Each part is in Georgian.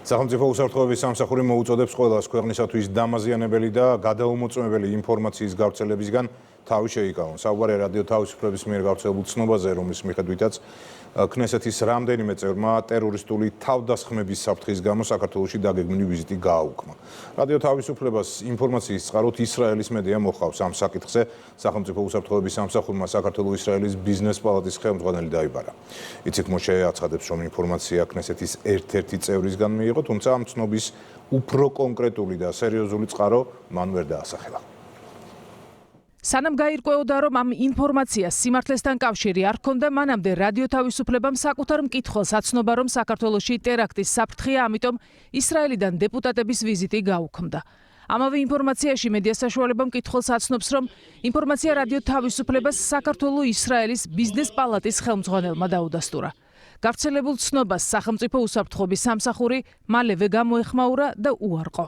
სახელმწიფო უსაფრთხოების სამსახური მოუწოდებს ყველას ქვეყნისათვის დამაზიანებელი და გადაუმოწმებელი ინფორმაციის გავრცელებისგან თავი შეიკავონ. საუბარია რადიო თავისუფლების მიერ გავრცელებულ ცნობაზე, რომლის მიხედვითაც ქნესეთის რამდენიმე წევრმა ტერორისტული თავდასხმების საფრთხის გამო საქართველოში დაგეგმილი ვიზიტი გააუქმა. რადიო თავისუფლებას ინფორმაციის წყაროთ ისრაელის მედია მოხავს ამ საკითხზე. სახელმწიფო უსაფრთხოების სამსახურმა საქართველო-ისრაელის ბიზნეს პალატის ხელმძღვანელი დაიბარა. იციქ მოშე აცხადებს, რომ ინფორმაცია ქნესეთის ერთ-ერთი წევრისგან მიიღო, თუმცა ამ ცნობის უფრო კონკრეტული და სერიოზული წყარო მან ვერ დაასახელა. სანამ გაირკვეოდა, რომ ამ ინფორმაციას სიმართლესთან კავშირი არ ჰქონდა, მანამდე რადიო თავისუფლებამ საკუთარ მკითხველს აცნობა, რომ საქართველოში ტერაქტის საფრთხეა, ამიტომ ისრაელიდან დეპუტატების ვიზიტი გაუქმდა. ამავე ინფორმაციაში მედია საშუალება მკითხველს აცნობს, რომ ინფორმაცია რადიო თავისუფლებას საქართველო-ისრაელის ბიზნეს პალატის ხელმძღვანელმა დაუდასტურა. გავრცელებულ ცნობას სახელმწიფო უსაფრთხოების სამსახური მალევე გამოეხმაურა და უარყო.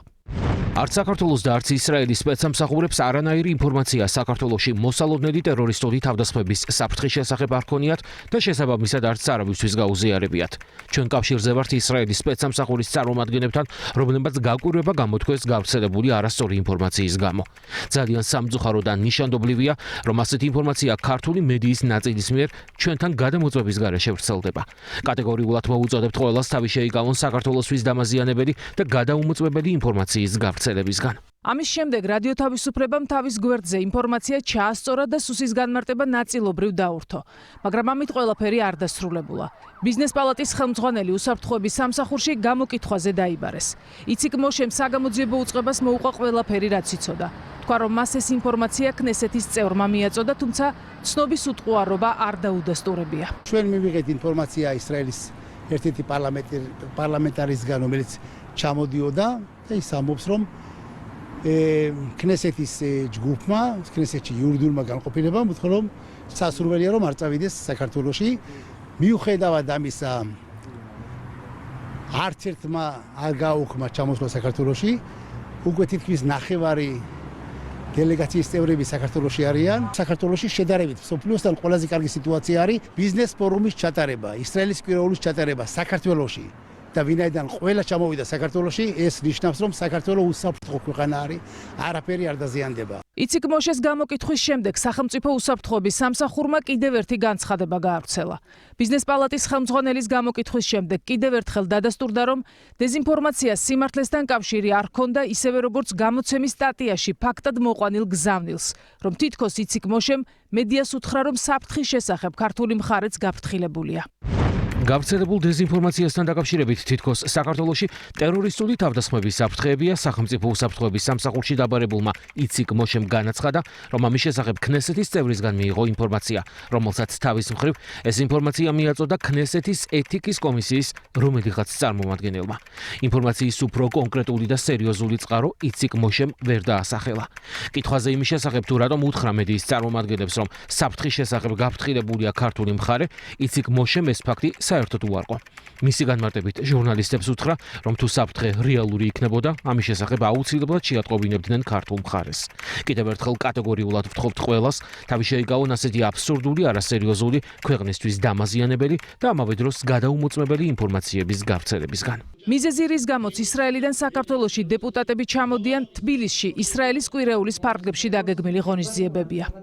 არც საქართველოს და არც ისრაელის სპეცსამსახურებს არანაირი ინფორმაცია საქართველოში მოსალოდნელი ტერორისტული თავდასხმების საფრთხის შესახებ არ ქონიათ და შესაბამისად არც არავისთვის გაუზიარებიათ. ჩვენ კავშირზე ვართ ისრაელის სპეცსამსახურის წარმომადგენლებთან, რომლებმაც გაკვირვება გამოთქვეს გავრცელებული არასწორი ინფორმაციის გამო. ძალიან სამწუხარო და ნიშანდობლივია, რომ ასეთი ინფორმაცია ქართული მედიის ნაწილის მიერ ჩვენთან გადამოწმების გარეშე ვრცელდება. კატეგორიულად მოუწოდებთ ყველას თავი შეიკავონ საქართველოსთვის დამაზიანებელი და გადაუმოწმებელი ინფორმაციის გავრცელებისგან. ამის შემდეგ რადიო თავისუფლებამ თავის გვერდზე ინფორმაცია ჩაასწორა და სუსის განმარტება ნაწილობრივ დაურთო. მაგრამ ამით ყველაფერი არ დასრულებულა. ბიზნეს პალატის ხელმძღვანელი უსაფრთხოების სამსახურში გამოკითხვაზე დაიბარეს. იციქ მოშემ საგამოძიებო უწყებას მოუყვა ყველაფერი, რაც იცოდა. თქვა, რომ მას ეს ინფორმაცია ქნესეთის წევრმა მიაწოდა, თუმცა ცნობის უტყუარობა არ დაუდასტურებია. ჩვენ მივიღეთ ინფორმაცია ისრაელის ერთ-ერთი პარლამენტარისგან, რომელიც ჩამოდიოდა და ის ამბობს, რომ ქნესეთის ჯგუფმა, ქნესეთში იურიდიულმა განყოფილებამ უთხრა, რომ სასურველია, რომ არ წავიდეს საქართველოში. მიუხედავად ამისა, არც ერთმა არ გააუქმა ჩამოსვლა საქართველოში. უკვე თითქმის ნახევარი დელეგაციის წევრები საქართველოში არიან. საქართველოში შედარებით მსოფლიოსთან ყველაზე კარგი სიტუაცია არის ბიზნეს ფორუმის ჩატარება, ისრაელის კვირაულის ჩატარება საქართველოში. და ვინაიდან ყველა ჩამოვიდა საქართველოში, ეს ნიშნავს, რომ საქართველო უსაფრთხო ქვეყანა არის, არაფერი არ დაზიანდება. იციქ მოშეს გამოკითხვის შემდეგ სახელმწიფო უსაფრთხოების სამსახურმა კიდევ ერთი განცხადება გაავრცელა. ბიზნეს პალატის ხელმძღვანელის გამოკითხვის შემდეგ კიდევ ერთხელ დადასტურდა, რომ დეზინფორმაცია სიმართლესთან კავშირი არ ჰქონდა, ისევე როგორც გამოცემის სტატიაში ფაქტად მოყვანილ გზავნილს, რომ თითქოს იციქ მოშემ მედიას უთხრა, რომ საფრთხის შესახებ ქართული მხარეც გაფრთხილებულია. გავრცელებულ დეზინფორმაციასთან დაკავშირებით თითქოს საქართველოში ტერორისტული თავდასხმების საფრთხეებია. სახელმწიფო უსაფრთხოების სამსახურში დაბარებულმა იციქ მოშემ განაცხადა, რომ ამის შესახებ ქნესეთის წევრისგან მიიღო ინფორმაცია, რომელსაც თავის მხრივ ეს ინფორმაცია მიაწოდა ქნესეთის ეთიკის კომისიის რომელიღაც წარმომადგენელმა. ინფორმაციის უფრო კონკრეტული და სერიოზული წყარო იციქ მოშემ ვერ დაასახელა. კითხვაზე იმის შესახებ, თუ რატომ უთხრა მედიის წარმომადგენლებს, რომ საფრთხის შესახებ გაფრთხილებულია ქართული მხარე, იციქ მოშემ ეს ფაქტი საერთოდ უარყო. მისი განმარტებით ჟურნალისტებს უთხრა, რომ თუ საფრთხე რეალური იქნებოდა, ამის შესახებ აუცილებლად შეატყობინებდნენ ქართულ მხარეს. კიდევ ერთხელ კატეგორიულად ვთხოვთ ყველას, თავი შეიკავონ ასეთი აბსურდული, არასერიოზული, ქვეყნისთვის დამაზიანებელი და ამავე დროს გადაუმოწმებელი ინფორმაციების გავრცელებისგან. მიზეზი, რის გამოც ისრაელიდან საქართველოში დეპუტატები ჩამოდიან, თბილისში ისრაელის კვირეულის ფარგლებში დაგეგმილი ღონისძიებებია.